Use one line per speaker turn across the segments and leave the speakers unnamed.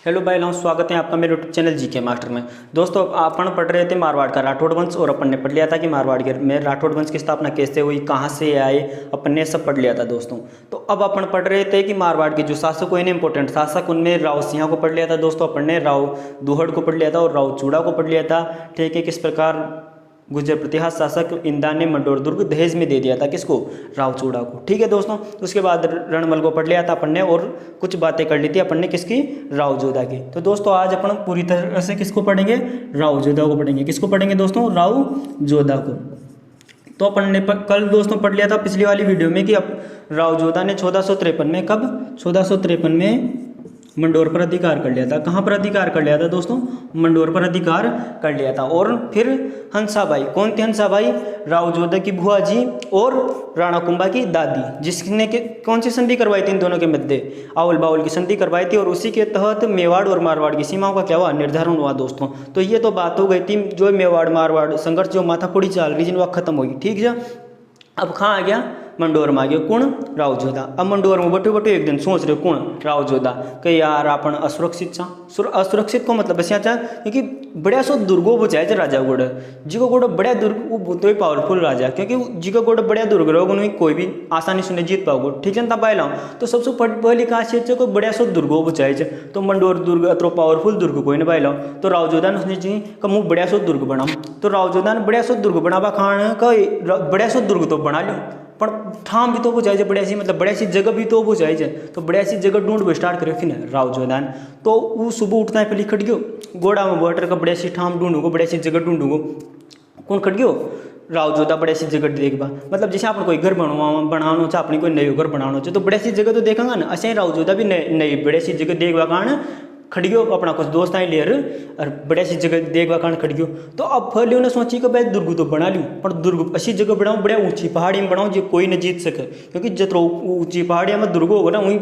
Hello भाई लोग, स्वागत है आपका मेरे यूट्यूब चैनल जीके मास्टर में। दोस्तों, अपन पढ़ रहे थे मारवाड़ का राठौड़ वंश और अपन ने पढ़ लिया था कि मारवाड़ में राठौड़ वंश की स्थापना कैसे हुई, कहाँ से आए, अपन ने सब पढ़ लिया था दोस्तों। तो अब अपन पढ़ रहे थे कि मारवाड़ के जो शासक हुए इंपॉर्टेंट शासक, उनमें राव सिंह को पढ़ लिया था दोस्तों, अपन ने राव दुहड़ को पढ़ लिया था और राव चूड़ा को पढ़ लिया था। ठीक है, किस प्रकार गुजर प्रतिहार शासक इंदा ने मंडोर दुर्ग दहेज में दे दिया था, किसको? राव चूड़ा को। ठीक है दोस्तों, उसके बाद रणमल को पढ़ लिया था अपन ने और कुछ बातें कर ली थी अपन ने, किसकी? राव जोधा की। तो दोस्तों आज अपन पूरी तरह से किसको पढ़ेंगे? राव जोधा को पढ़ेंगे। किसको पढ़ेंगे दोस्तों? राव जोधा को। तो अपन ने कल दोस्तों पढ़ लिया था पिछली वाली वीडियो में कि अब राव जोधा ने 1453 में, कब? 1453 में मंडोर पर अधिकार कर लिया था। कहाँ पर अधिकार कर लिया था दोस्तों? मंडोर पर अधिकार कर लिया था। और फिर हंसाबाई, कौन थी हंसाबाई? राव जोधा की बुआ जी और राणा कुंभा की दादी, जिसने कौन सी संधि करवाई थी इन दोनों के मध्य? आवल बावल की संधि करवाई थी और उसी के तहत मेवाड़ और मारवाड़ की सीमाओं का क्या हुआ? निर्धारण हुआ दोस्तों। तो ये तो बात हो गई थी जो मेवाड़ मारवाड़ संघर्ष जो माथाफोड़ी चल रही थी वह खत्म होगी। ठीक है, अब कहाँ आ गया? मंडोर में आ गया। कौन? राव जोधा। अब मंडोर में बटे बटे एक दिन सोच रहे कौन? राव जोधा कि यार अपन असुरक्षित छा। असुरक्षित को मतलब बस यहाँ, क्योंकि बढ़िया सो दुर्गो बुझाए थे राजा गोड़, जिको गोड़ बढ़िया दुर्ग वो तो पावरफुल राजा, क्योंकि जिको गोड़ बढ़िया दुर्ग रहोगे उन्हें कोई भी आसानी से नहीं जीत पाओगे। ठीक है ना? तब आए तो सबसे पहली खासियत है को बढ़िया सो दुर्गो बुझाए थे। तो मंडोर दुर्ग अतो पावरफुल दुर्ग कोई नहीं पाए। तो राव जोधा ने सोची कि मुँह बढ़िया सो दुर्ग बनाऊँ। तो राव जोधा ने बढ़िया सो दुर्ग बनावा खान का बढ़िया सो दुर्ग तो बना लो, पर ठाम भी तो वो चाहिए बढ़िया सी, मतलब बढ़िया सी जगह भी तो वो चाहिए। तो बढ़िया सी जगह ढूंढ स्टार्ट करे फिर राव जोधा ने। तो वो सुबह उठता है पहले खट गयो गोड़ा में बैठ कर बढ़िया सी ठाम ढूंढूंगो, बढ़िया सी जगह ढूंढूंगो। कौन खट गयो? राव जोधा बढ़िया सी जगह देखबा, मतलब जैसे आपने कोई घर बनाना चाहे, अपनी कोई नई घर बनाना चाहे तो बढ़िया सी जगह तो देखेंगे ना। ऐसे राव जोधा भी नई बढ़िया सी जगह देखवा कारण खड़ गयो, अपना कुछ दोस्त आए लेर और बढ़िया सी जगह देखवा कारण खड़ गयो। तो अब फलियो ने सोची कि भाई दुर्ग तो बना लूँ, पर दुर्ग अच्छी जगह बनाऊँ, बढ़िया ऊंची पहाड़ी में बनाऊँ जो कोई न जीत सके, क्योंकि जितना ऊंची पहाड़ियाँ में दुर्ग होगा ना वहीं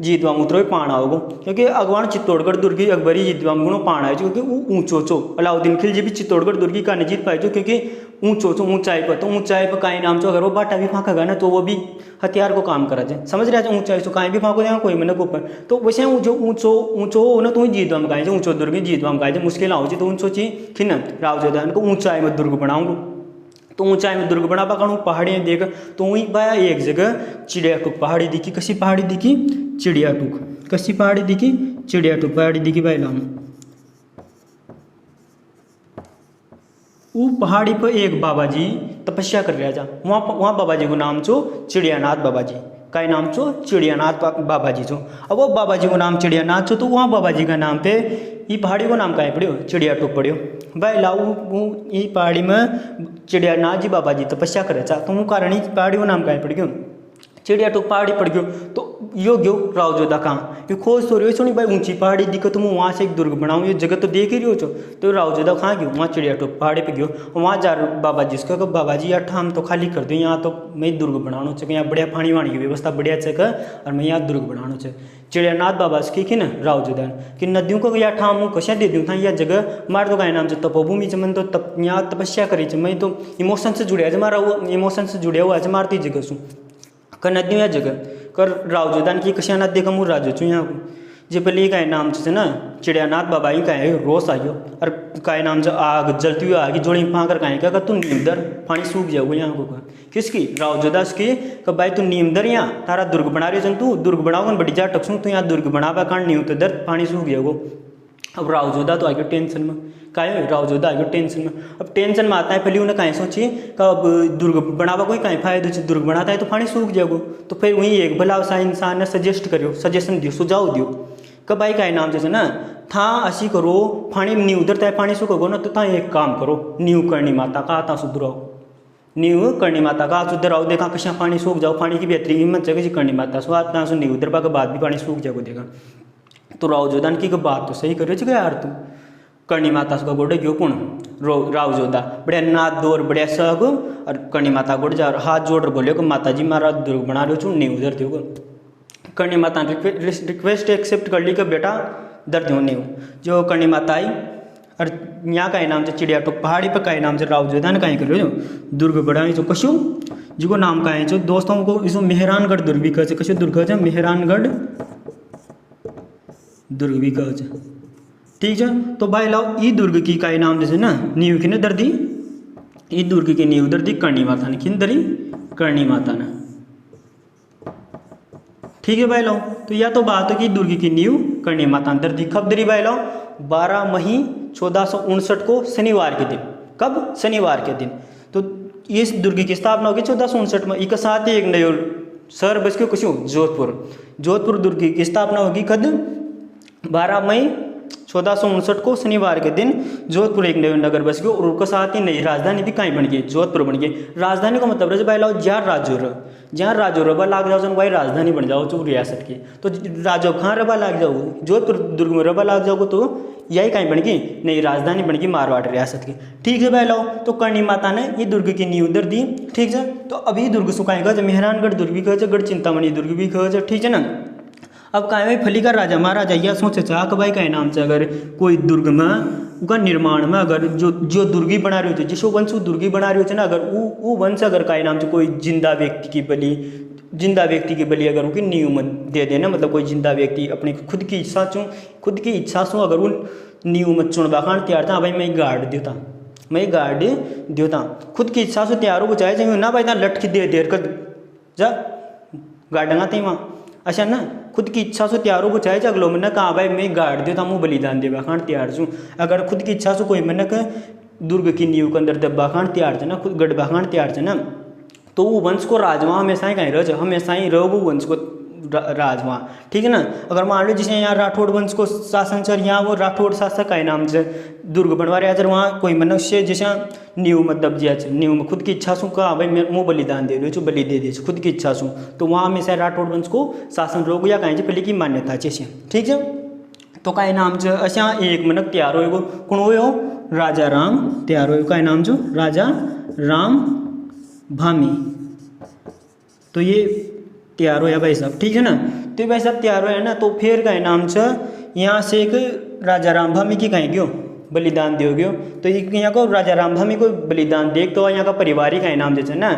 जीतवा उतरो ही पाण आओगो। क्योंकि अगवान चित्तौड़गढ़ दुर्गी अकबरी जीतवा गुणों पाण आए, क्योंकि वो ऊँचो चो अलाउद्दीन खिलजी भी चित्तौड़गढ़ दुर्गी का नहीं जीत पाए, क्योंकि ऊँचो चो ऊंचाई पर। तो ऊंचाई पर काई नाम चो अगर वो बाटा भी फाँकेगा ना तो वो भी हथियार को काम करा जाए, समझ रहे? ऊंचाई से कहीं भी फाँको देगा कोई मैंने ऊपर। तो वैसे जो ऊँचो ऊँचो हो ना तो जीतवा में गाए ऊँचो दुर्ग जीतवा में गाए मुश्किल आओ तो ऊँचो चीज खिन राव जोधा को ऊंचाई में दुर्ग बनाऊंगा। तो ऊंचाई में दुर्ग बना पा पहाड़ी में देख तो वहीं पाया एक जगह चिड़िया टूक पहाड़ी दिखी। कसी पहाड़ी दिखी? चिड़िया टूक। कसी पहाड़ी दिखी? चिड़िया टूक पहाड़ी दिखी भाई लाम। वो पहाड़ी पर एक बाबा जी तपस्या कर रहा था। वहाँ बाबा जी को नाम चो चिड़ियानाथ बाबा जी। का नाम चो? चिड़ियानाथ बाबा जी चो। अब वो बाबा जी को नाम चिड़ियानाथ चो, तो वहाँ बाबा जी का नाम पे ये पहाड़ी को नाम कहाँ पड़ियो? चिड़िया टूक पड़ियो भाई लाऊ। ये पहाड़ी में चिड़ियानाथ जी बाबा जी तपस्या करे चा, तो वो कारण ही पहाड़ी को नाम कहाँ पड़ गयो? चिड़िया टूक पहाड़ी पड़ गयो। तो यो गयो राव जोधा कहाँ? ये खोज तो रही सुनी भाई ऊंची पहाड़ी दिक्कत तुम वहाँ से एक दुर्ग बनाऊँ, ये जगह तो देख ही रही हो छो। तो राव जोधा कहाँ गयो? वहाँ चिड़िया टूक पहाड़ी पे गयो। वहाँ जा बाबा जी उसका बाबा जी यार ठाम तो खाली कर दो, यहाँ तो मैं दुर्ग बनाना चाहिए, यहाँ बढ़िया पानी वाणी की व्यवस्था बढ़िया जगह और मैं यहाँ दुर्ग बनाना चाहिए। चिड़ियानाथ बाबा की कि ना राव जोधा कि नदियों को या ठाम कशा दे दूँ था यह जगह मार दो का नाम से तपोभूमि चमन तो यहाँ तपस्या करी मैं तो इमोशन से जुड़े मारा हुआ, इमोशन से जुड़े हुआ मारती जगह सू कर नदियों या जगह कर राव जोधा की कशा नाथ देखा मुँह राजो छू यहाँ को जे पहले का नाम से ना चिड़ियानाथ बाबा ही का रोस आयो और का नाम से आग जलती हुई आगे जोड़ी फाँ कर क्या कर तू नीमदर पानी सूख जाओगे यहाँ को। किसकी? राव जोधा की कि भाई तू नीमदर यहाँ तारा दुर्ग बना रहे हो, तू दुर्ग बनाओगे बड़ी जा टकसूँ तो यहाँ दुर्ग बनावा कारण नहीं होता दर पानी सूख जाओगो। अब राव जोधा तो आ गया टेंशन में, काहे राव जोधा आ गया टेंशन में। अब टेंशन में आता है पहले उन्हें कहीं सोची कि अब दुर्ग बनावा कोई कहीं फायदा, दुर्ग बनाता है तो पानी सूख जाओगे। तो फिर वहीं एक भला सा इंसान ने सजेस्ट करो, सजेशन दियो, सुझाव दियो कि भाई का नाम जैसे ना था असी करो पानी नी उधरता है पानी सूखोगो ना तो था एक काम करो नींव करनी माता का आता सुधराओ, नींव करनी माता का सुधराओ देखा कशा पानी सूख जाओ, पानी की बेहतरीन हिम्मत जगह करनी माता सो आता सो नींव उधरपा के बाद भी पानी सूख जाओगे देखा। तो राव जोधा की बात तो सही करो यार तू करणी माता का गोड़े क्यों कौन? राव जोधा बढ़िया नाथ दौर बढ़िया सग और करणी माता गोड़ जा हाथ जोड़ बोले को माता जी मारा दुर्ग बना लो छू नहीं उधर दो। करणी माता रिक्वेस्ट एक्सेप्ट कर ली कि बेटा दर दो नहीं जो करणी माता आई और यहाँ का नाम से चिड़िया टोक पहाड़ी पर का नाम से राव जोधा ने कहीं करो जो दुर्ग बढ़ाई जो कशु जिको नाम का है जो दोस्तों को इसको मेहरानगढ़ दुर्ग भी कहे कशु दुर्ग है मेहरानगढ़ दुर्ग भी कह छ। ठीक है, तो भाई लाओ ई दुर्ग की का नाम जैसे ना नींव की दर दी, ई दुर्ग की नींव दर दी करणी माता ने, किन दरी करणी माता ने। ठीक है भाई लाओ, तो या तो बात है कि दुर्ग की नींव करणी माता ने दर दी। कब दरी भाई लाओ? 12 मई 1459 को शनिवार के दिन। कब? शनिवार के दिन। तो इस दुर्ग की स्थापना होगी 1459 में। एक साथ ही एक नयो शहर बस के कुछ जोधपुर, जोधपुर दुर्ग की स्थापना होगी कद 12 मई 1459 को शनिवार के दिन जोधपुर एक नया नगर बस गयो और उसके साथ ही नई राजधानी भी कहीं बन गई, जोधपुर बन गई। राजधानी का मतलब है भाई लाओ जहाँ राजो रबा लाग जाओ वही राजधानी बन जाओ जो रियासत की। तो राजो कहाँ रबा लाग जाओ? जोधपुर दुर्ग में रबा लाग जाओगे तो यही कहीं बन गई, नई राजधानी बन गई मारवाड़ रियासत की। ठीक है भाई लाओ, तो करणी माता ने ये दुर्ग की नींव दर दी। ठीक है, तो अभी दुर्ग सुखाएगा जब मेहरानगढ़ दुर्ग भी कहे, गढ़ चिंतामणि दुर्ग भी कहे। ठीक है ना। अब कहे भाई फलीका राजा महाराजा यह सोचे चाह कि भाई कहे नाम से अगर कोई दुर्ग में उसका निर्माण में अगर जो दुर्गी बना रहे होते जिसो वंश दुर्गी बना रहे होते ना, अगर वो वंश अगर कहे नाम से कोई जिंदा व्यक्ति की बलि अगर उनकी नींव में दे देना, मतलब कोई जिंदा व्यक्ति अपनी खुद की इच्छा से अगर उन नींव में चुनवा खान तैयार था, भाई मैं गाड़ देता खुद की इच्छा से तैयार हो चाहे चाहिए ना भाई ना लटकी देर कर जा गाड़ना थे वहाँ। अच्छा ना, खुद की इच्छा से तैयार हो चाहे अगलो मन कहाँ भाई मैं गाड़ देता मुँह बलिदान देवा खान तैयार छूँ। अगर खुद की इच्छा से कोई मनक दुर्ग की नींव के अंदर दबा खान तैयार थे ना, खुद गढ़बा खान तैयार थे ना, तो वो वंश को राजवा हमेशा ही कहीं रह हमेशा ही रहो वो वंश को राजवा। ठीक है ना। अगर मान लो जिसने यहाँ राठौड़ वंश को शासन चल, यहाँ वो राठौड़ शासक का नाम से दुर्ग बनवा रहे अगर वहाँ कोई मनुष्य जैसे नींव में दब जिया नींव में खुद की इच्छा से कहा भाई मैं मुँह बलिदान दे दो बलि दे दे खुद की इच्छा से, तो वहाँ हमेशा राठौड़ वंश को शासन रोग या कहीं पहले की मान्यता जैसे। ठीक है, तो का नाम से अच्छा एक मनक तैयार हो कौन हो? राजा राम तैयार हो का नाम जो राजा राम भामी। तो ये तैयार होया भाई साहब। ठीक है ना। तो भाई साहब तैयार होया ना, तो फिर का नाम से यहाँ से एक राजा राम भामी की कहीं गयो बलिदान दियो गयो। तो यहाँ को राजा राम भामी को बलिदान देख तो यहाँ का परिवार का नाम जैसे ना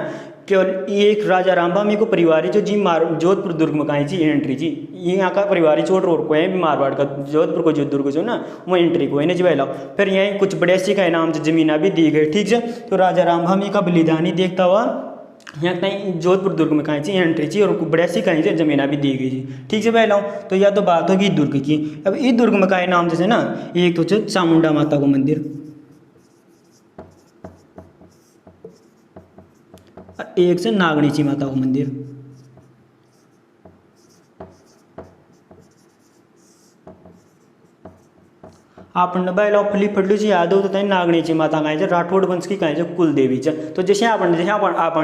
केवल एक राजा राम भामी को परिवार जो जी जोधपुर दुर्ग में कहीं जी एंट्री जी यहाँ का परिवार छोड़ रोड को है मारवाड़ का जोधपुर को जो दुर्ग जो ना वो एंट्री को है ना जी भाई लाओ। फिर यहीं कुछ बड़े सी का नाम से जमीना भी दी गई। ठीक है, तो राजा राम भामी का बलिदान ही देखता हुआ यहाँ कहीं जोधपुर दुर्ग में कहीं चाहिए एंट्री चाहिए और बड़ैसी कहीं से जमीना भी दी गई जी। ठीक है भाई लाओ, तो यह तो बात होगी दुर्ग की। अब इस दुर्ग में कहीं नाम जैसे ना एक तो चामुंडा माता को मंदिर, एक से नागणीची माता को मंदिर। आपण भाई लाओ फली फटली से याद हो तो नागणीची माता कहीं से राठौड़ वंश की कहीं से कुल देवी च। तो जैसे आप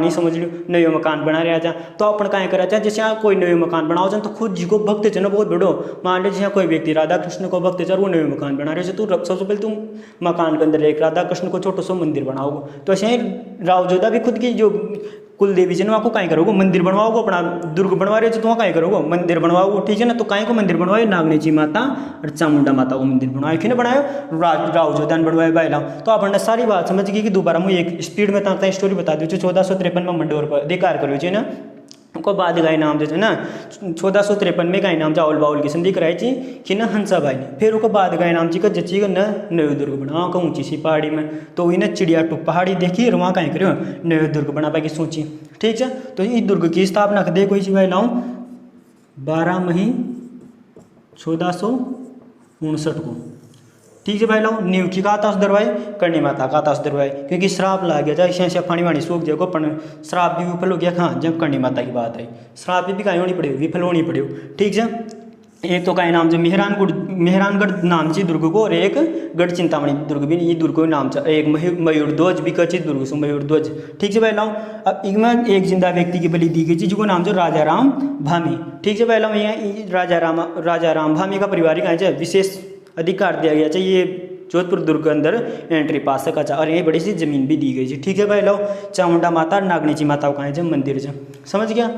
समझ लो नयो मकान बना रहा था तो अपन कहीं करा चाहे जैसे कोई नयो मकान बनाओ तो खुद जी को भक्त है ना बहुत बड़ो। मान लो जैसे कोई व्यक्ति राधा कृष्ण को भक्त है वो नयो मकान बना रहे तो सबसे पहले तुम मकान के अंदर एक राधा कृष्ण को छोटो सा मंदिर बनाओगे। तो ऐसे राव जोधा भी खुद की जो कुल देवी जी ने वहाँ को कहीं करोगे मंदिर बनवाओगे, अपना दुर्ग बनवा रहे हो तो वहाँ कहीं करोगे मंदिर बनवाओगे। ठीक है ना। तो कहीं को मंदिर बनवाए नागणीची माता और चामुंडा माता को मंदिर बनवाए किने बनाए राव जोधा ने बनवाए भाई लाओ। तो आपने सारी बात समझ गई कि दोबारा मुझे एक स्पीड में ताकि स्टोरी बता दो 1453 में मंडोर पर अधिकार करो ना को बाद का नाम जो ना 1453 में का नाम चावल बाउल की संधि कराई थी कि ना हंसा भाई ने। फिर उसके बाद का नाम जी का जची न नयो दुर्ग बना का ऊँची सी पहाड़ी में। तो वही ना चिड़िया टुप पहाड़ी देखी और वहाँ कहीं करो नयो दुर्ग बना पाएगी सोची। ठीक है, तो इस दुर्ग की स्थापना दे कोई सी भाई लाऊँ 12 मई 1459 को। ठीक है भाई लाओ, नींव की का ताश दरवाए करणी माता का ताश दरवाए क्योंकि श्राप ला गया जाए ऐसे पानी वाणी सूख जाएगा पर श्राप भी विफल हो गया। हाँ जब करणी माता की बात आई श्राप भी कहीं होनी पड़ी विफल होनी पड़ी। ठीक है, एक तो का नाम जो मेहरानगढ़ नाम से दुर्ग को और एक गढ़ चिंतामणि दुर्ग भी ये दुर्ग को नाम से एक मयूर ध्वज भी कचित दुर्ग से मयूर ध्वज। ठीक है भाई लाओ, अब इनमें एक जिंदा व्यक्ति की बलि दी गई थी जिसको नाम जो राजा राम भामी। ठीक है भाई लाओ, यहाँ राजा राम भामी का पारिवारिक विशेष अधिकार दिया गया चाहिए ये जोधपुर दुर्ग के अंदर एंट्री पास सका था और यही बड़ी सी जमीन भी दी गई थी। ठीक है भाई लो, चामुंडा माता नागणीची माता कहाँ है मंदिर से समझ गया।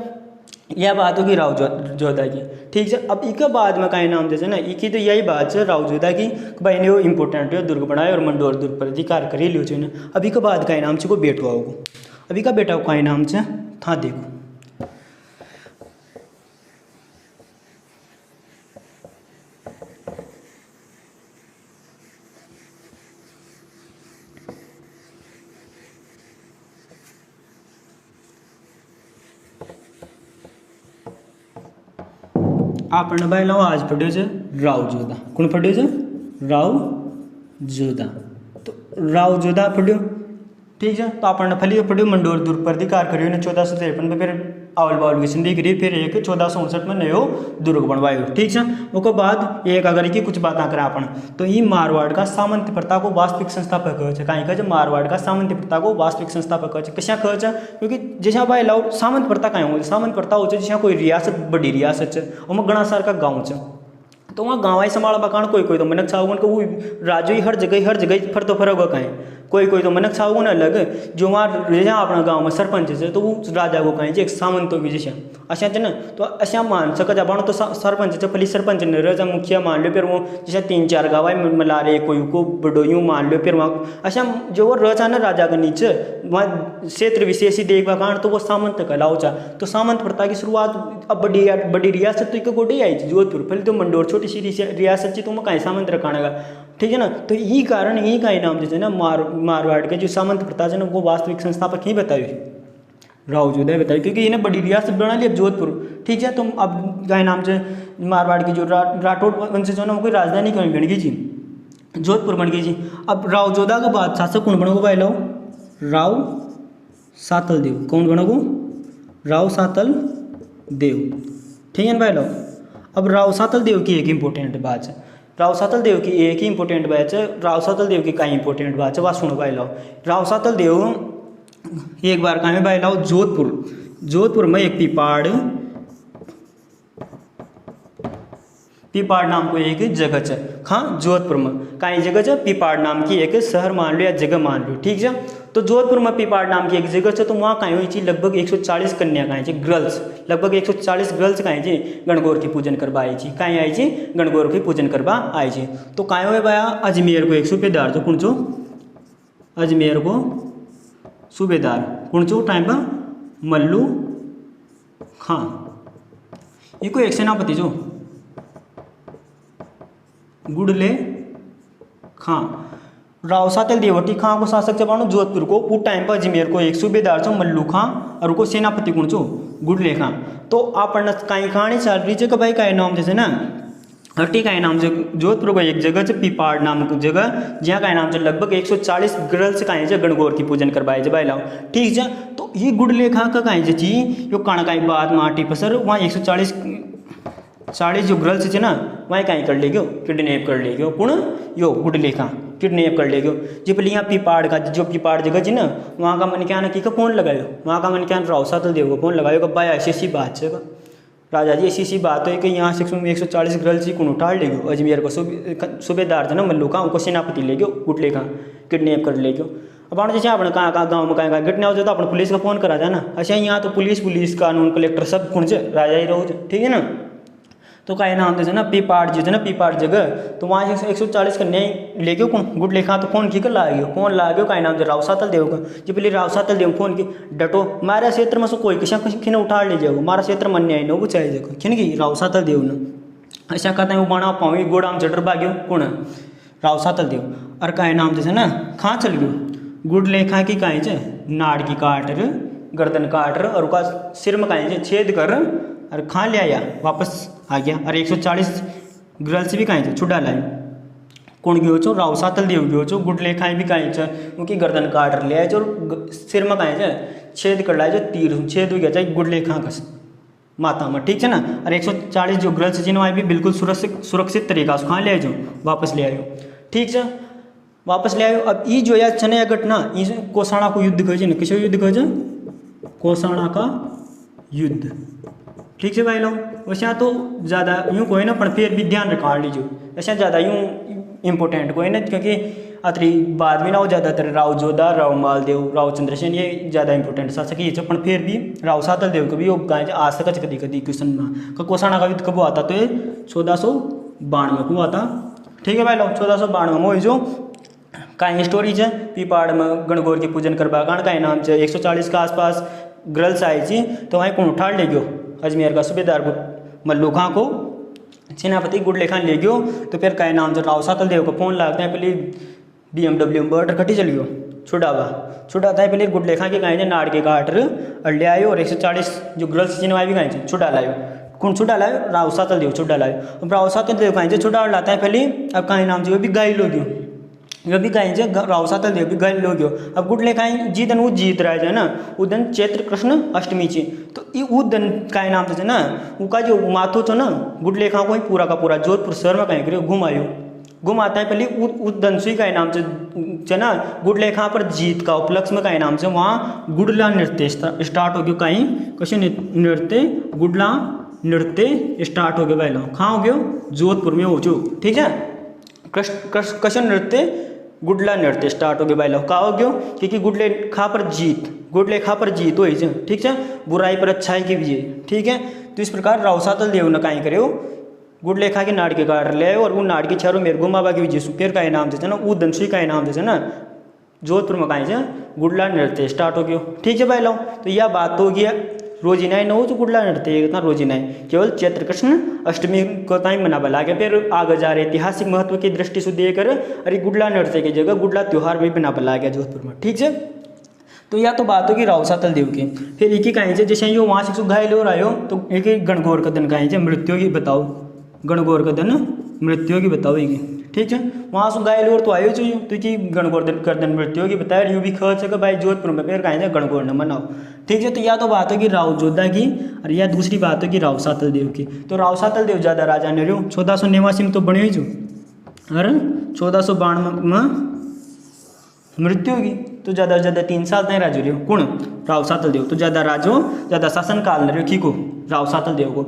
यह बात होगी राव जोधा की। ठीक है, अब एक बाद में कहीं नाम जैसे ना एक तो यही बात है राव जोधा की भाई ने वो इंपॉर्टेंट है दुर्ग बनाए और मंडोर दुर्ग पर अधिकार कर लियो चाहिए ना। अभी के बाद का नाम से को बेटवा होगा अभी का बेटा का नाम से था देखो आपने भाई लो आज पढ़ो छे राव जोधा। कौन पढ़ो छे? राव जोधा। तो राव जोधा पढ़ो, ठीक है। तो आपने फली पढ़ो मंडोर दुर्ग पर अधिकार करियो ने 1453 में, फिर आवल बावल की संधि करी, फिर एक 1459 में नयो दुर्ग बनवायो, ठीक है। उसके बाद एक अगर की कुछ बातें करें अपन, तो ये मारवाड़ का सामंत प्रथा को वास्तविक संस्थापक है। कहीं कहे मारवाड़ का सामंत प्रथा को वास्तविक संस्थापक है। कशा कहे? क्योंकि जैसा भाई लाओ सामंत प्रथा कहीं हो, सामंत प्रथा हो जैसे कोई रियासत बड़ी रियासत है, और घना सार का गाँव है, तो वहाँ गाँव संभाल बकान कोई कोई तो मनक छाओगन को वो राजो ही हर जगह फर तो फर होगा कहीं, कोई कोई तो मनक छाओगन अलग, जो वहाँ जैसा अपना गाँव में सरपंच है तो वो राजा को कहीं एक सामंत होगी जैसा अशा है ना। तो अशा मान सका जब तो सरपंच पहले सरपंच ने रजा मुखिया मान लो, फिर वो जैसे 3-4 गाँव मिला रहे, कोई को बडोयू मान लो, फिर वहाँ अशा जो वो रचा ना राजा के नीचे वहाँ क्षेत्र विशेष ही देखा कारण, तो वो सामंत कहलाओ चा। तो सामंत प्रथा की शुरुआत अब बड़ी रियासत तो एक गोडी आई थी जोधपुर, पहले तो मंडोर छोटी सी रियासत थी, तो मैं कहीं सामंत रखानेगा, ठीक है ना। तो यही कारण यही का नाम जैसे ना मारवाड़ के जो सामंत प्रथा है ना वो वास्तविक संस्थापक ही बताइए राव जोधा बताइए, क्योंकि इन्हें बड़ी रियासत बना ली अब जोधपुर, ठीक है। तो अब गाय नाम से मारवाड़ की जो राठौड़ वंश जो ना वो कोई राजधानी कहीं बन गई जी, जोधपुर बन गई जी। अब राव जोधा के बाद शासक कौन बनो भाई लो? राव सातल देव। कौन बनो? राव सातल देव, ठीक है भाई लो। अब राव सातल देव की एक इम्पोर्टेंट बात है, राव सातल देव की एक ही इंपॉर्टेंट बात है। राव सातल देव की कई इंपॉर्टेंट बात है, बात सुनो भाई लो। राव सातल देव एक बार कहाँ में भाई लाओ जोधपुर में एक पीपाड़ नाम को एक जगह है, हाँ जोधपुर में कहीं जगह है, पीपाड़ नाम की एक शहर मान लो या जगह मान लो, ठीक है। तो जोधपुर में पीपाड़ नाम की एक जगह है, तो वहाँ कहीं हुई थी लगभग 140 कन्या कहीं थी गर्ल्स, लगभग 140 गर्ल्स कहीं थी गणगौर की पूजन करवा आई थी, कहीं आई थी गणगौर की पूजन करवा आई थी। तो कहीं हुए भाया अजमेर को एक सूबेदार जो कौन चो? अजमेर को सूबेदार कौन चो टाइम पर? मल्लू खां। ये कोई एक सेनापति जो गुड़ले खां। राव सातल देवटी खां को शासक जब बनो जोधपुर को, उस टाइम पर अजमेर को एक सूबेदार छो मल्लू खां, और उनको सेनापति कौन छो? गुड़ले खां। तो आप कहीं कहानी चल रही है कि भाई का नाम जैसे ना हट्टी का नाम से जोधपुर को एक जगह से पीपाड़ नाम की जगह, जहाँ का नाम से लगभग 140 गर्ल्स का है गणगौर की पूजन करवाए भाई लाओ, ठीक है। तो ये गुड़ले खां का कहीं जी यो काना कहीं बाद माटी पसर वहाँ 140 जो गर्ल्स है ना वहीं कहीं कर लेगो, किडनैप कर लेगो, पुण्य यो गुड़ले खां किडनैप कर लेगो जी। पहले यहाँ पीपाड़ का जो पीपाड़ जगह जी ना वहाँ का मन क्या ना की का फोन लगायो, वहाँ का मन क्या राव सातल देव को फोन लगायो कि भाई ऐसी बात है राजा जी, ऐसी बात है कि यहाँ से 140 गर्ल्स ही कौन उठा लेगो, अजमेर को सूबेदार थे ना मल्लू खां उनको सेनापति ले गयो, गुड़ले खां किडनैप कर ले गयो। अब आप जैसे अपने कहाँ गाँव में कहीं घटना हो जाए तो अपने पुलिस का फोन करा था ना, अच्छा यहाँ तो पुलिस कानून कलेक्टर सब कौन से राजा ही रहो, ठीक है ना। तो का नाम जैसे ना पीपाड़ जो है ना पीपाड़ जगह, तो वहाँ 140 का न्याय ले गयो कौन? गुड़ले खां। तो फोन की कर ला गयो, फोन ला गयो का नाम जो राव सातल देव का जी। पहले राव सातल देव फोन की डटो मारे क्षेत्र में से कोई किसी खिने उठा ले जाओ, मारा क्षेत्र में न्याय न बुझाए देखो खिन की राव सातल देव ने ऐसा कहते हैं वो बना पाओ गोड़ा में चढ़ भाग्यो कौन? राव सातल देव। और का नाम जैसे ना खां चल गयो, गुड़ले खां की कहीं से नाड़ की काट गर्दन काट और उसका सिर में कहीं से छेद कर और खां ले आया वापस आ गया। और 140 गर्ल्स भी कहीं छुड़ा लाई कौन गयो छो? राव सातल देव गयो छो। गुड़ले खां भी कहीं उनकी गर्दन काट ले आए और सिर में कहीं छेद कर लाए जो तीर छेद हो गया चाहे गुड़ले खां का माता में, ठीक है ना। और 140 जो गर्ल्स जिन्होंने भी बिल्कुल सुरक्षित तरीका से खां ले आए वापस ले आयो, ठीक है वापस ले आयो। अब ये जो यार छने घटना कोसाणा को युद्ध कहे ना, किसो युद्ध कहे? कोसाणा का युद्ध, ठीक है भाई लोग। वैसे तो ज़्यादा यूँ कोई ना पर फिर भी ध्यान रखा लीजिए, ऐसा ज़्यादा यूँ इम्पोर्टेंट कोई ना, क्योंकि अतरी बाद में ना हो ज़्यादातर राव जोधा, राव मालदेव, राव चंद्रसेन ये ज़्यादा इंपॉर्टेंट शासक ये पर फिर भी राव सातल देव को भी वो गाय आ सकता कभी कभी क्वेश्चन में कोसाणा का युद्ध कब आता? तो ये 1492 को आता, ठीक है भाई लोग। 1492 में जो कहीं स्टोरीज है पीपाड़ में गणगौर की पूजन करवा कारण का नाम से 140 के आसपास गर्ल्स आई थी, तो वहीं कौन उठा ले गयो? अजमेर का सूबेदार मल्लू खां को सेनापति गुड़ले खां ले गयो। तो फिर कहीं नाम से राव सातल देव को फोन लागते हैं, पहले BMW में बर्डर कटी चल गयो छुड़ाता है पहले गुड़ले खां के कहीं नाड़ के काट ले आयो और 140 जो गर्ल्स जिन्हें भी कहीं छुड़ा लायो कौन छुड़ा लाए राव सातल देव छुड़ा लाए। अब राव सातल देव कहीं छुड़ा लाता है पहले। अब कहीं नाम जो भी गाय लोग ये भी कहीं राव सातल देव भी गाय लोग अब गुडले कहीं जी दिन वो जीत रहा है ना वो दिन चैत्र कृष्ण अष्टमी चे तो वो दिन कहीं नाम से ना वो का जो माथो छो ना गुडले खा को पूरा का पूरा जोधपुर शहर में कहीं करो घुमायो घुमाता है पहले उस दंसुई का इनाम से ना गुडलेखा पर जीत का उपलक्ष्य में का इनाम से वहाँ गुडला नृत्य स्टार्ट हो गया कहीं कशे नृत्य गुडला नृत्य स्टार्ट हो गया पहला कहाँ हो गया जोधपुर में हो चु ठीक है। कशे नृत्य गुडला नृत्य स्टार्ट हो गया पहला कहाँ हो गया क्योंकि गुडलेखा पर जीत हो ठीक है बुराई पर अच्छाई की विजय ठीक है। तो इस प्रकार राव सातल देव ने कहीं करे गुडलेखा के नाटके काट ले और वो नाटके छारो मेरे गुमाबा की विजय सुपेर का इनाम से ना वो दंशी का इनाम से ना जोधपुर में कहीं से गुडला नृत्य स्टार्ट हो गया ठीक है भाई लो। तो यह बात तो हो गया रोजीना ही न हो तो गुडला नृत्य इतना रोजीना है केवल चैत्र कृष्ण अष्टमी को टाइम मना बला के फिर आगे जा रहे ऐतिहासिक महत्व की दृष्टि से देकर अरे गुडला नृत्य की जगह गुडला त्योहार भी बना बला गया जोधपुर में ठीक है। तो यह तो बात होगी राव सातल देव की। फिर एक ही कहीं से जैसे यो वहाँ से घायल हो रहा हो तो एक ही गणगौर का दिन कहीं से मृत्यु की बताओ गणगौर का दिन मृत्यु की बताओगी ठीक है। वहाँ से घायल और तो आयो चाहिए तो कि गणगौर का दिन मृत्यु की बताया यू भी खर्च है भाई जोधपुर में फिर कहीं से गणगौर न मनाओ ठीक है। तो यह तो बात होगी राव जोधा की और यह दूसरी बात होगी राव सातल देव की। तो राव सातल देव ज़्यादा राजा ने रहो 1489 में तो बने ही जो अरे 1492 में मृत्यु होगी तो ज़्यादा से ज़्यादा 3 साल नहीं राजो रहो कौन राव सातल देव तो ज़्यादा राजो ज़्यादा शासन काल रहो की को राव सातल देव को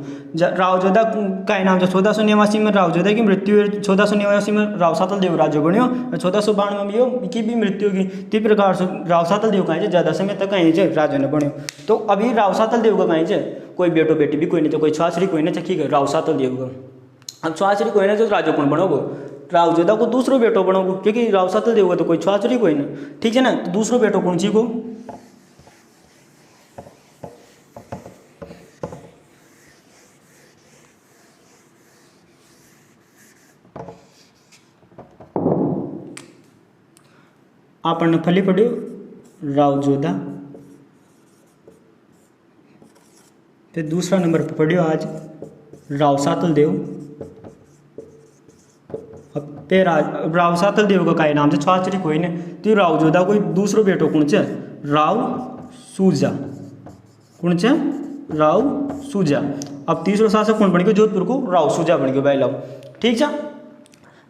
राव जोधा का इनाम जो 1489 में राव जोधा की मृत्यु 1489 में राव सातल देव राजो बनो 1492 में यो की भी मृत्यु होगी। इसी प्रकार से राव सातल देव कहीं ज़्यादा समय तक कहीं राजो ने बनो। तो अभी राव सातल देव का कहीं कोई बेटो बेटी भी कोई नहीं तो कोई छाछड़ी कोई नहीं ठीक है राव सातल देव का। अब छाछड़ी कोई नहीं तो राजो कौन बनोगो राव जोधा को दूसरो बेटो बनोगो क्योंकि राव सातल देव का तो कोई छाछड़ी कोई नहीं ठीक है ना। तो दूसरो बेटो कौन सी को आपने फली पढ़ो राव जोधा। फिर दूसरा नंबर पर पढ़ियो आज राव सातल देव। फिर राव सातल देव का नाम से छाछड़ी कोई ने तो राव जोधा कोई दूसरो बेटो कौन से राव सूजा कौन से राव सूजा। अब तीसरो शासक कौन बन गया जोधपुर को राव सूजा बन गया भाई लोग ठीक है।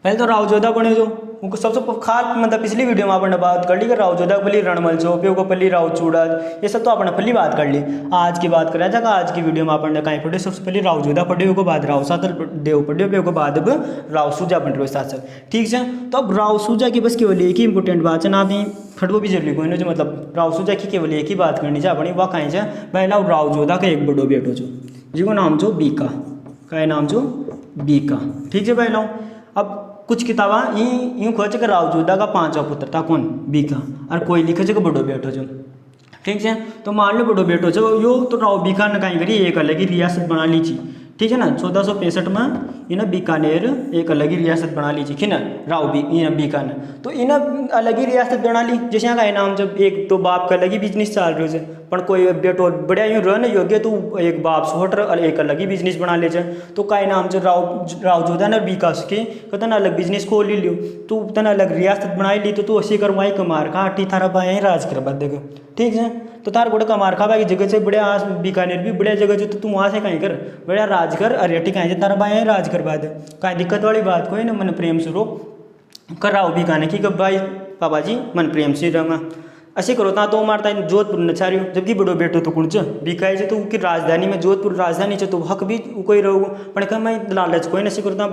पहले तो राव जोधा बने जो उनको सबसे खास मतलब पिछली वीडियो में आपने बात कर ली कि राव जोधा पल्ली रणमल जो पे को पल्ली राव चूड़ा ये सब तो आपने पल्ली बात कर ली। आज की बात करा जाएगा आज की वीडियो में आपने कहीं पढ़े सबसे पहले राव जोधा पढ़े को बाद राव सातल देव पढ़े पे को बाद अब राव सूजा बन रहे शासक ठीक है। तो अब राव सूजा की बस केवल एक ही इंपोर्टेंट बात है ना अभी फटबो भी जरूरी कोई जो मतलब राव सूजा की केवल एक ही बात करनी चाहिए अपनी वह कहीं से पहला राव जोधा का एक बड़ो बेटो जो जिसको नाम जो बीका का नाम जो बीका ठीक है पहला। अब कुछ किताबा यूँ खोचे कि राव जोधा का 5वां पुत्र था कौन बीका और कोई लिखे जो बड़ो बेटो जो ठीक है। तो मान लो बड़ो बेटो जो यो तो राव बीका ने कहीं करी एक अलग ही रियासत बना ली थी ठीक है ना। 1465 में इन्हें बीकानेर एक अलग ही रियासत बना ली थी ना राव बीका ने। तो इन्हें अलग ही रियासत बना ली जैसे यहाँ का नाम जब एक तो बाप का अलग ही बिजनेस चल रहे पर कोई बेटो बढ़िया यूँ रहने योग्य तो एक बाप से हट और एक अलग ही बिजनेस बना ले जाए। तो का नाम जो राव जोधा ने विकास के कहते ना अलग बिजनेस खोल ही लियो तो तना अलग रियासत बनाई ली तो ऐसे कर वहीं कमार का हटी थारा बा यहीं राज कर बाद देगा ठीक है। तो तार गोड़े कमार खा की जगह से बढ़िया बीकानेर भी बढ़िया जगह से तो तुम वहाँ से कहीं कर बढ़िया राज कर अरेटी कहीं से तारा बाएँ राज कर बाद कहीं दिक्कत वाली बात कोई ना मन प्रेम से रो कर राव बीकाने की कब भाई पापा जी मन प्रेम से रहूँगा ऐसे करो ता तो मारता जोधपुर नचारी हो जबकि बड़ो बेटो तो कुछ बीकाई से तो की राजधानी में जोधपुर राजधानी से तो हक भी कोई रहो पण कहीं मैं लालच कोई नशी करो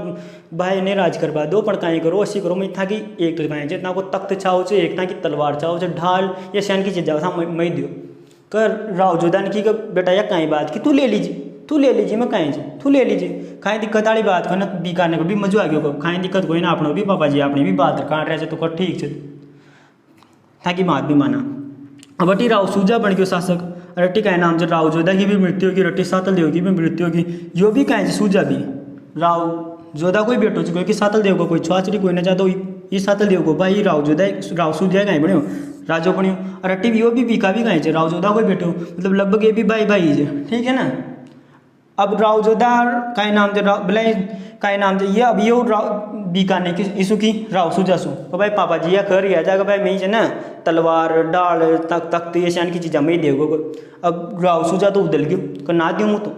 भाई ने राज करवा दो पण कहीं करो ऐसी करो मैं था कि एक तो कहीं जितना को तख्त चाहो से एक था कि तलवार चाहो से ढाल या सैन की चीज़ था मैं दियो कर राव जोधा ने की बेटा या कहीं बात की तू ले लीजिए मैं कहीं से तू ले लीजिए कहीं दिक्कत वाली बात को ना बीकाने को भी मजा आ गया कहीं दिक्कत कोई ना अपनों भी पापा जी अपनी भी बात काट रहे तो कर ठीक है ताकि बात भी माना। अब अटी राव सूजा बन गयो शासक रट्टी का नाम जो राव जोधा की भी मृत्यु होगी रट्टी सातल देव की भी मृत्यु होगी यो भी कहीं सूजा भी राव जोधा कोई बेटो चुके कि सातल देव को कोई छुआछड़ी कोई ना चाहता ये सातल देव को भाई राव जोधा राव सूजा कहीं बनो राजो बनियो और रट्टी भी यो भी बीका भी कहीं राव जोधा कोई बेटो मतलब लगभग ये भी भाई भाई है ठीक है ना। अब राव जोधा की मृत्यु होगी 1492 में 1492 में ठीक है ना। अब राव जोधा काय नाम थे भले काय नाम थे ये अब यो राव बीकाने की इसु की राव सुजासु तो भाई पापा जी या कर गया जाएगा भाई मैं ही ना तलवार डाल तक तख्त ये शान की चीज़ा मैं देगो अब राव सुजा तो उदल गयो कर ना दियो तो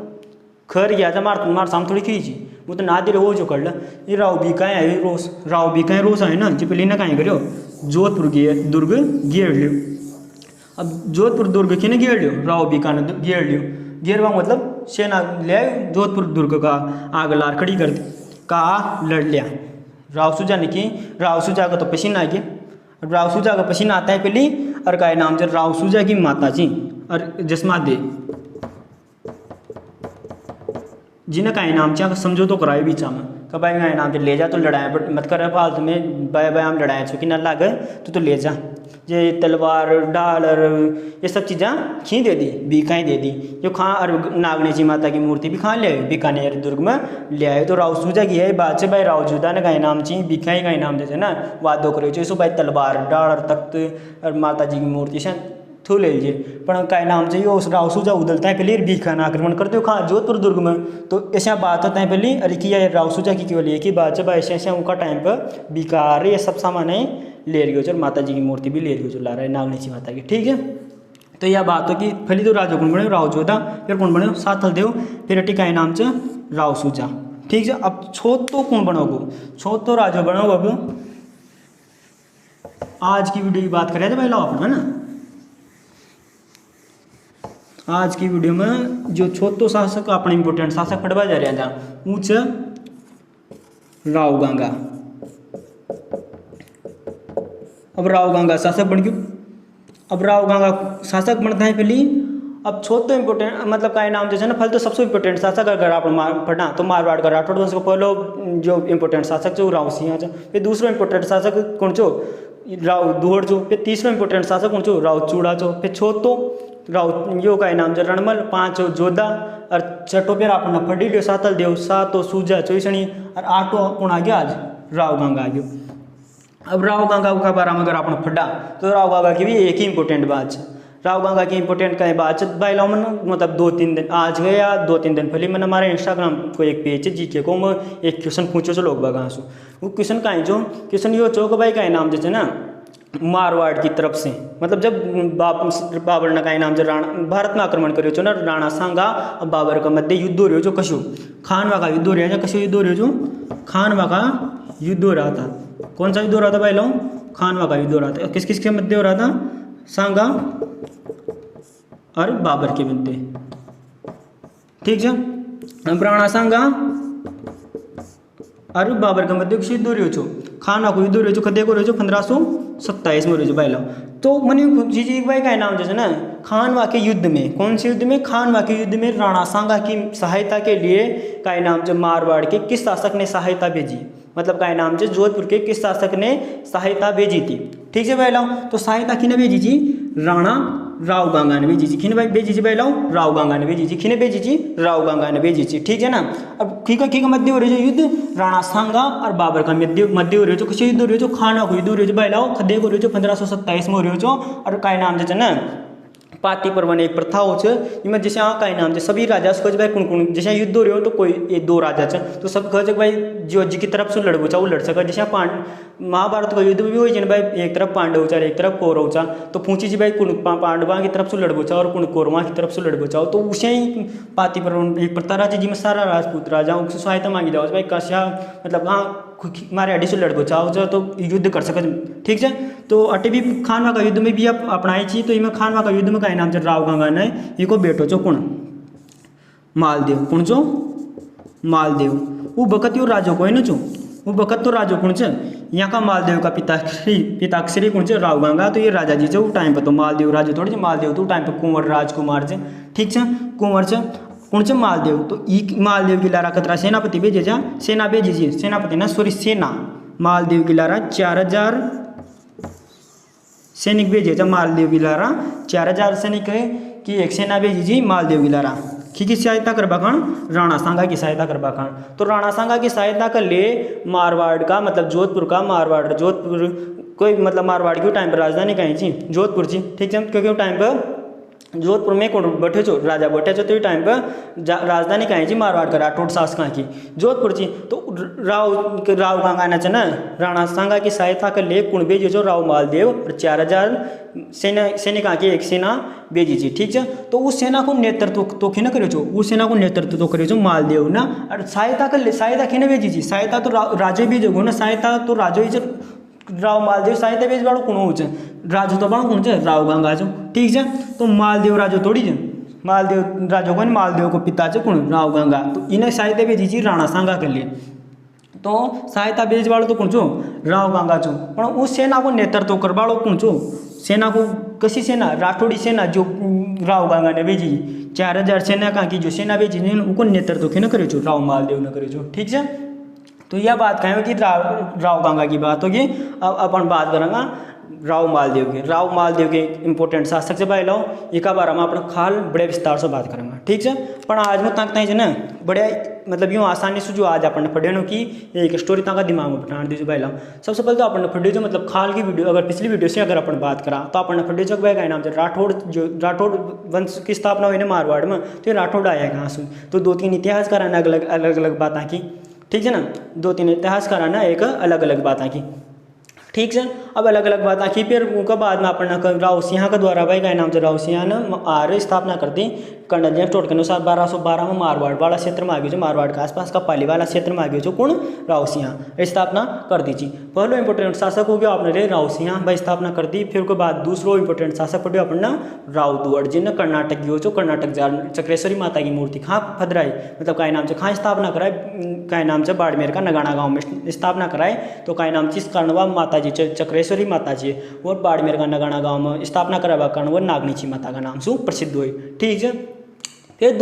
खर गया था मार साम थोड़ी खींची वो तो ना दे हो जो कर ला ये राव बीकाएँ है रोस राव बीकाएँ रोस है ना जी पहले ना कहीं करो जोधपुर दुर्ग घेर लियो। अब जोधपुर दुर्ग की ने घेर लियो राव बीकाने घेर लियो घेरवा मतलब सेना ले जोधपुर दुर्ग का आग लार खड़ी कर दी कहा लड़ लिया राव सुजा ने की राव सुजा का तो पसीना आ गया राव सुजा का पसीना आता है पहली और का नाम से राव सुजा की माता जी और जसमा दे जिन्हें का नाम चाह समझो तो कराए बीचा में का भाई का नाम ले जा तो लड़ाए बट मत कर फालतू में बाय बाय हम लड़ाए चुकी ना लागे तो ले जा ये तलवार डाल और ये सब चीज़ें खी दे दी बीकाएँ दे दी जो खां और नागनेची माता की मूर्ति भी खां ले आए बीकानेर दुर्ग में ले आए तो राव सुजा की है बात से भाई राव जुदा ने का नाम चाहिए बीकाई का नाम देते ना वादो करे सो भाई तलवार डाल और तख्त और माता जी की मूर्ति से थू ले लीजिए पर का नाम चाहिए उस राव सुजा उदलता है पहले बीखा ना आक्रमण करते हो खा जोधपुर दुर्ग में तो ऐसा बात होता है पहले अरे किया राव सुजा की केवल एक ही बात है भाई ऐसे उनका टाइम पर बीका रहे ये सब सामान है ले रही हो और माता जी की मूर्ति भी ले रही हो ला रहा है नागनेची माता की ठीक है। तो यह बात हो कि पहले तो राजा कौन बने राव जोधा फिर कौन बने साथल देव फिर अटी का नाम से राव सुजा ठीक है। अब छोट तो कौन बनोगो छोट तो राजा बनो अब आज की वीडियो की बात करें तो भाई लाओ अपना है ना आज की वीडियो में जो छोटो शासक अपने इंपोर्टेंट शासक पढ़वा जा रहा था ऊंच राव गंगा। अब राव गंगा शासक बन गयो अब राव गंगा शासक बनता है पहली अब छोटो इंपोर्टेंट मतलब का नाम जैसे ना फल तो सबसे इंपोर्टेंट शासक अगर आप पढ़ना तो मारवाड़ का राठौड़ वंश को पहलो जो इंपोर्टेंट शासक जो राव सिंह फिर दूसरा इंपोर्टेंट शासक कौन छो राव दुहड़ छो फिर तीसरा इंपोर्टेंट शासक कौन छो राव चूड़ा छो फिर छोटो राव यो का नाम जो रणमल पाँच जोधा और छठो पेर अपना फड़ी लियो सातल देव सातो सूजा चोईसणी और आठो कौन आ गया आज राव गंगा आ गयो। अब राव गंगा का बारे में अगर आपने पढ़ा तो राव गंगा की भी एक ही इंपोर्टेंट बात है राव गंगा की इंपोर्टेंट का बात है भाई लाओ मन मतलब 2-3 दिन आज गए या 2-3 दिन पहले मैंने हमारे इंस्टाग्राम को एक पेज है जीके को मैं एक क्वेश्चन पूछो लोग बागा सो वो क्वेश्चन का जो क्वेश्चन यो चौक भाई का नाम जैसे ना मारवाड़ की तरफ से मतलब जब बाबर ने का नाम जो भारत में आक्रमण करो ना राणा सांगा और बाबर का मध्य युद्ध हो रही हो जो कशु खानवा का युद्ध हो रहा है कशु युद्ध हो रही हो जो खानवा का युद्ध हो रहा था कौन सा युद्ध हो रहा था भाई लो खानवा का युद्ध हो रहा था किस किस के मध्य हो रहा था सांगा और बाबर के मध्य ठीक है। राणा सांगा और बाबर का मध्य युद्ध हो रही हो खानवा को युद्ध हो रही हो कदे को रही हो 1527 में रही हो भाई लो तो मनी जी भाई का नाम जैसे ना खानवा के युद्ध में कौन से युद्ध में खानवा के युद्ध में राणा सांगा की सहायता के लिए का नाम जो मारवाड़ के किस शासक ने सहायता भेजी मतलब का नाम जो जोधपुर के किस शासक ने सहायता भेजी थी ठीक है भाई लाओ तो सहायता किने भेजी थी राणा राव गंगा ने भेजी थी किने भाई भेजी थी भाई लाओ राव गंगा ने भेजी थी किने भेजी थी राव गंगा ने भेजी थी ठीक है ना। अब की मध्य हो रही है युद्ध राणा सांगा और बाबर का मध्य हो रही है किसी युद्ध हो रही है खाना को युद्ध हो रही है भाई लाओ खदे को रही है 1527 में हो रही है और का नाम जैसे ना पाती पर्वन एक प्रथा हो इनमें जैसे का नाम सभी राजा खोज भाई कौन जैसे युद्ध हो रहे हो तो कोई एक दो राजा तो सब खोज भाई जो जी की तरफ से लड़बो चाहे वो लड़ सके जैसे महाभारत का युद्ध भी हो भाई एक तरफ पांडव चाहे एक तरफ कौरव चा तो पूछी जी भाई कुण पांडवा की तरफ से लड़बो चाहो और कुण कौरवा की तरफ से लड़बो चाहो तो उसे ही पाती पर्वन एक प्रथा राजा जी में सारा राजपूत राजाओं से सहायता मांगी जाओ भाई कशा मतलब हाँ हमारे अड्डी से लड़बो चाहो तो युद्ध कर सके ठीक है। तो अटे भी खानवा का युद्ध में भी आप अपनाई चाहिए तो इनमें खानवा का युद्ध में का नाम राव गंगा ने इको बेटो चो कुण मालदेव कुण चो मालदेव वो बकत यो राजो को है ना चो वो बकत तो राजो कुण छ यहाँ का मालदेव का पिताक्षरी कुण छ राव गंगा तो ये राजा जी जो टाइम पर तो मालदेव राजो थोड़ी मालदेव तो टाइम पर कुंवर राजकुमार छ ठीक है कुंवर छ कौन से मालदेव तो ई मालदेव की लारा कतरा सेनापति भेजे जा सेना भेजी सेनापति ना सॉरी सेना मालदेव की लारा 4000 सैनिक भेजे जा मालदेव की लारा 4000 सैनिक है कि एक सेना भेजी जी मालदेव की लारा की सहायता करवा खान राणा सांगा की सहायता करवा खान तो राणा सांगा की सहायता कर ले मारवाड़ का मतलब जोधपुर का मारवाड़ जोधपुर कोई मतलब मारवाड़ की टाइम पर राजधानी कहीं थी जोधपुर थी ठीक है क्योंकि टाइम पर जोधपुर में कौन बैठे छो राजा बैठे छो तो टाइम पर राजधानी कहाँ जी मारवाड़ का राठौड़ शासक की जोधपुर जी। तो राव गंगा च ना राणा सांगा की सहायता के लिए कुण भेजे जो राव मालदेव और 4000 सैनिक की एक सेना भेजी थी। ठीक है, तो उस सेना को नेतृत्व तो खिन करे छो, उस सेना को नेतृत्व तो करे छो मालदेव ना। और सहायता खिने भेजी थी, सहायता तो राजे भेजो ना, सहायता तो राजो ही राव मालदेव सहायता भेज बाड़ो कुण हो राजो तो बाड़ो कुण राव गंगा जो। ठीक है, तो मालदेव राजो थोड़ी है, मालदेव राजो को मालदेव को पिता जो कुण राव गंगा। तो इन्हें सहायता भेजी थी राणा सांगा के लिए, तो सहायता भेज बाड़ो तो कुण छो राव गंगा छो। पण उस सेना को नेतृत्व कर बाड़ो कुण छो, सेना को कसी सेना राठौड़ी सेना जो राव गंगा ने भेजी 4000 सेना का की जो सेना भेजी उनको नेतृत्व क्यों न करे छो राव मालदेव न करे छो। ठीक है, तो यह बात कहें कि राव गंगा की बात होगी। अब अपन बात करेंगे राव मालदेव के इंपोर्टेंट शासक से भाई लाओ एक बार हम अपना खाल बड़े विस्तार से बात करेंगे। ठीक है, पर आज में तक है ना बड़े मतलब यूँ आसानी से जो आज अपन पढ़े की एक स्टोरी तक दिमाग में बैठा दीजिए भाई लाओ। सबसे पहले तो अपन पढ़े जो मतलब खाल की वीडियो, अगर पिछली वीडियो से अगर अपन बात करा तो अपन पढ़े जो भाई का नाम से राठौड़ वंश की स्थापना हुई ना मारवाड़ में, तो ये राठौड़ आया कहाँ से। तो 2-3 इतिहास कराना अलग अलग बातें की। ठीक है ना, 2-3 इतिहास कराना एक अलग अलग बातें की। ठीक है, अब अलग अलग बात आखी फिर उनका बाद में अपना राव सिंह का द्वारा भाई का नाम से राव सिंह ने आर्य स्थापना कर दी। कर्नल जेम्स टोड के अनुसार 1212 में मारवाड़ वाला क्षेत्र में आ गए, मारवाड़ के आसपास का पाली वाला क्षेत्र में आ गए जो कौन राव सिंह स्थापना कर दी जी। पहलो इंपोर्टेंट शासक हो गया अपने राव सिंह भाई स्थापना कर दी। फिर उसके बाद दूसरो इंपोर्टेंट शासक पड़े अपना राव दुअड़ जिन्हें कर्नाटक की हो जो कर्नाटक चक्रेश्वरी माता की मूर्ति खां फदराई, मतलब का नाम से खां स्थापना कराए, का नाम से बाड़मेर का नगाना गाँव में स्थापना कराए। तो का नाम जिस कारणवा माता जी चक्रेश्वरी माता जी और बाड़मेर का नगाना गाँव में स्थापना करावा कारण वो नागनीची माता का नाम से प्रसिद्ध हुई। ठीक है, फिर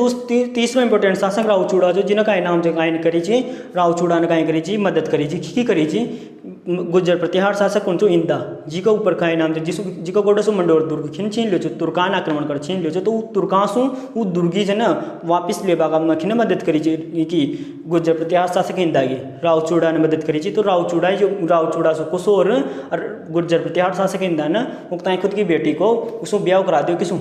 तीसरा इंपोर्टेंट शासक राव चूड़ा जो जिन्हें का नाम से कायन करी छी राव चूड़ा ने कायन करी छी मदद करी छी की करी छी गुज्जर प्रतिहार शासक कौन छो इंदा जी का ऊपर का नाम से जिसका गोडो सो मंडोर दुर्ग छीन लियो तुर्कान आक्रमण कर छीन लियो तो तुर्कान सो वो दुर्गी है ना वापिस लेबा का मखिने मदद करी छी कि गुज्जर प्रतिहार शासक इंदा की राव चूड़ा ने मदद करी छी। तो राव चूड़ा सो कुसो और गुज्जर प्रतिहार शासक इंदा ना उगता खुद की बेटी को उसको ब्याह करा दियो किसू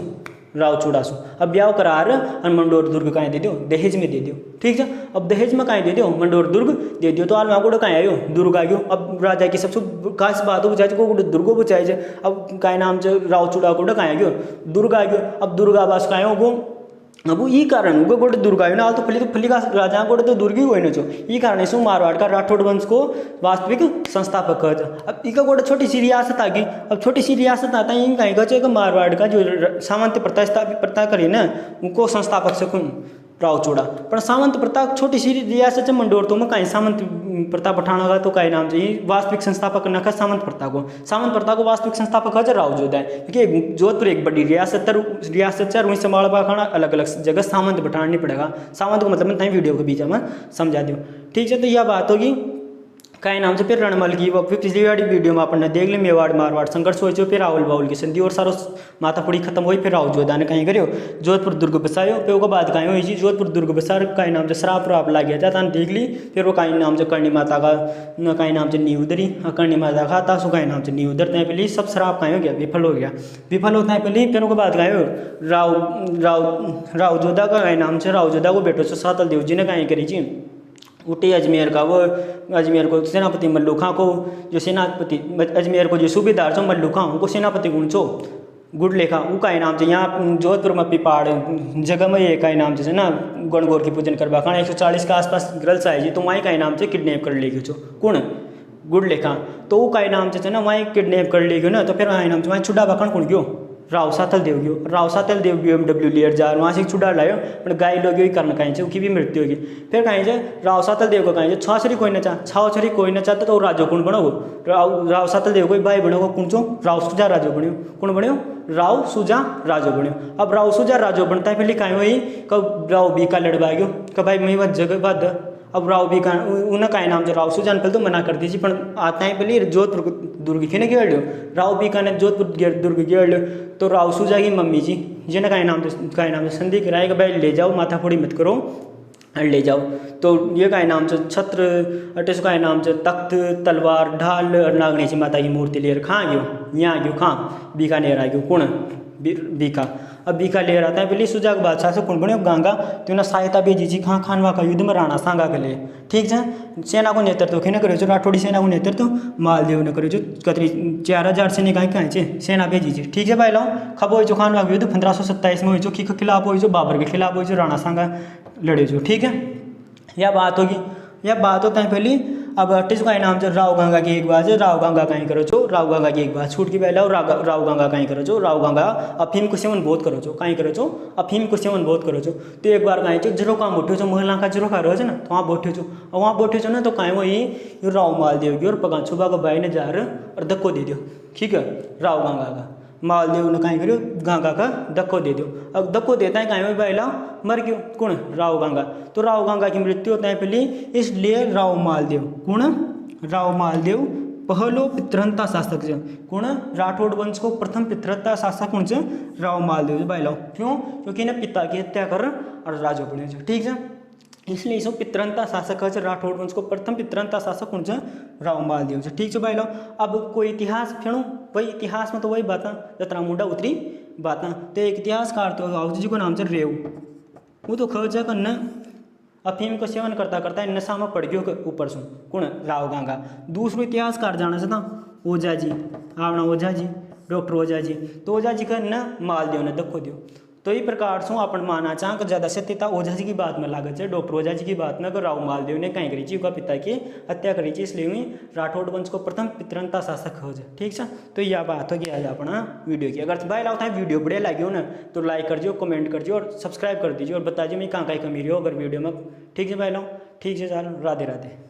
राव चूड़ा सो। अब ब्याह करार और मंडोर दुर्ग कहीं दे दियो दहेज में दे दियो। ठीक है, अब दहेज में कहीं दे दियो मंडोर दुर्ग दे दियो। तो आलमा को कहीं आयो दुर्ग आ गयो। अब राजा की सबसे खास बात हो बुझाए को दुर्गो बुझाए जे अब कहीं नाम से राव चूड़ा को कहीं आ गयो दुर्ग आ गयो। अब दुर्ग आवास कहीं हो वो अब वो ई कारण वो गोटे दुर्ग आयो ना तो फली का राजा गोटे तो दुर्ग ही हुए न छो ई कारण सो मारवाड़ का राठौड़ वंश को वास्तविक संस्थापक है। अब इका गोटे छोटी सी रियासत आ गई। अब छोटी सी रियासत आता है कहीं का मारवाड़ का जो सामंत प्रथा करी ना उनको संस्थापक से कौन राव चूड़ा। पर सामंत प्रथा छोटी सी रियासत है मंडोर तो में कहीं सामंत प्रथा पठाना का तो कहीं नाम से वास्तविक संस्थापक न का सामंत प्रथा को वास्तविक संस्थापक है राव जोधा है। क्योंकि जोधपुर एक बड़ी रियासत है वहीं संभाल खाना अलग अलग जगह सामंत बैठाना नहीं पड़ेगा। सामंत को मतलब मैं तहीं वीडियो के बीच में समझा दूँ। ठीक है, तो यह बात होगी का नाम से फिर रणमल की फिर पिछली वाली वीडियो में अपन देख ली मेवाड़ मारवाड़ संघर्ष हो फिर राहुल बाउल की संधि और सारो मातापुड़ी खत्म हुई। फिर राव जोधा ने कहीं करो जोधपुर दुर्ग बसायो। फिर उसके बाद कहीं हुई जोधपुर दुर्ग बसार कहीं नाम से श्राप व्राप लग गया था देख ली। फिर वो कहीं नाम से कर्णी माता का कहीं नाम से नींव उधरी कर्णी माता का था सो कहीं नाम से नींव उधरते हैं पहले सब श्राप कहीं हो गया विफल होता है पहले। फिर उसके बाद कहीं राव जोधा का कहीं नाम से राव जोधा को बेटो से सातल देव जी ने कहीं करी जी उठे अजमेर का वो अजमेर को सेनापति मल्लू खां को जो सेनापति अजमेर को जो सूबेदार छो मल्लू खां उनको सेनापति गुण छो गुड़ लेखा वो का नाम से यहाँ जोधपुर में पिपाड़ जगह में ये का नाम से ना गणगौर की पूजन करवा खाना 140 के आसपास गर्ल्स आई जी तो वहीं का नाम से किडनैप कर लेगी छो कौन गुड़ लेखा। तो वो का नाम से ना वहीं किडनैप कर लेगी ना तो फिर नाम से वहीं छुड़ा बखण कौन गयो राव सातल देव BMW लेयर जा वहाँ से छुड़ा लायो पर गाय लोग ही करना कहीं से उसकी भी मृत्यु होगी। फिर कहीं से राव सातल देव को कहीं छरी कोई न छरी कोई न चाहता तो राजो कौन बनो राव सातल देव को भाई बनो कौन चो राव सुजा राजो बनो कौन बनो राव सुजा राजो बनो। अब राव सुजा राजो बनता है पहले कहीं वही कब राव बी का लड़वा गयो कब भाई मैं वह जगह बाद अब राव भी का उन्हें का नाम से राव सुजान पहले तो मना कर दीजिए पर आता है पहले जोधपुर दुर्ग खिने गेड़ लो राव भी का ने जोधपुर दुर्ग गेड़ लो। तो राव सुजा की मम्मी जी जिन्हें का नाम से संधि कराएगा भाई ले जाओ माथा फोड़ी मत करो ले जाओ। तो ये का नाम से छत्र अटे का नाम से तख्त तलवार ढाल और नागनेशी माता की मूर्ति लेकर कहाँ गयो, यहाँ गयो कहाँ बीकानेर आ गयो कुण बीका। अब बीका लेकर आता है पहले सुजाग बादशाह से कुण बने गांगा तो ना सहायता भेजी जी खां खानवा का युद्ध में राणा सांगा के लिए। ठीक है, सेना को नेतृत्व खिने करो जो राठौड़ी सेना को नेतृत्व मालदेव ने करो जो कतरी 4000 सैनिक कहाँ सेना भेजी जी। ठीक है भाई लाओ खब हो जो खानवा का युद्ध 1527 में हो जो के खिलाफ हो जो बाबर के खिलाफ हो जो राणा सांगा लड़े जो। ठीक है, यह बात होगी, यह बात होता है पहली। अब अट्ठीस का इनाम जो राव गंगा की एक बात है, राव गंगा कहीं करो जो राव गंगा की एक बात छूट की पहले राव गंगा कहीं करो जो राव गंगा अफीम को सेवन बहुत करो जो कहीं करो जो अफीम को सेवन बहुत करो जो। तो एक बार कहीं जो जरो काम उठो जो महिला का जरो खा रहे हो ना तो वहाँ बैठे जो और वहाँ बैठे जो ना तो कहीं वही राव मालदेव की और पगा छुबा को भाई ने जा रहे और धक्को दे दियो। ठीक है, राव गंगा का मालदेव ने कहीं करो गंगा का धक्को दे दो। अब धक्को देता है कहीं वही भाई लाओ मर क्यों कुण राव गंगा। तो राव गंगा की मृत्यु होता है पहली, इसलिए राव मालदेव कुण राव मालदेव पहलो पितृहंता शासक जो कुण राठौड़ वंश को प्रथम पितृहंता शासक कौन से राव मालदेव भाई लाओ। क्यों, क्योंकि इन्हें पिता की हत्या कर और राजा बने जो। ठीक है, इसलिए इसको पितृहंता शासक है राठौड़ वंश को प्रथम पितृहंता शासक कौन से राव मालदेव से। ठीक है भाई लो, अब कोई इतिहास फेणु वही इतिहास में तो वही बात जतरा मुंडा उतरी बात। तो एक इतिहासकार तो आओ जी को नाम से रेव वो तो खर्चा करना अफीम को सेवन करता करता नशा में पड़ गयो ऊपर से कौन राव गंगा। दूसरो इतिहासकार जाना चाहता ओझा जी आवना ओझा जी डॉक्टर ओझा जी। तो ओझा जी का न मालदेव ने धक्को दियो। तो ये प्रकार से अपन माना चाह कि ज्यादा सत्यता ओझा जी की बात में लागत है डॉक्टर ओझा जी की बात में कि राव मालदेव ने कहीं करी का पिता की हत्या करी थी, इसलिए हुई राठौड़ वंश को प्रथम पितृहंता शासक हो जाए। ठीक है, तो यह बात होगी आज अपना वीडियो की। अगर भाई लगता है वीडियो बढ़िया लगी हो ना तो लाइक कर दियो, कमेंट कर दियो और सब्सक्राइब कर दीजिए और बता दीजिए मैं कहाँ कहीं कमी रही हो अगर वीडियो में। ठीक है भाई लो, ठीक है चलो राधे राधे।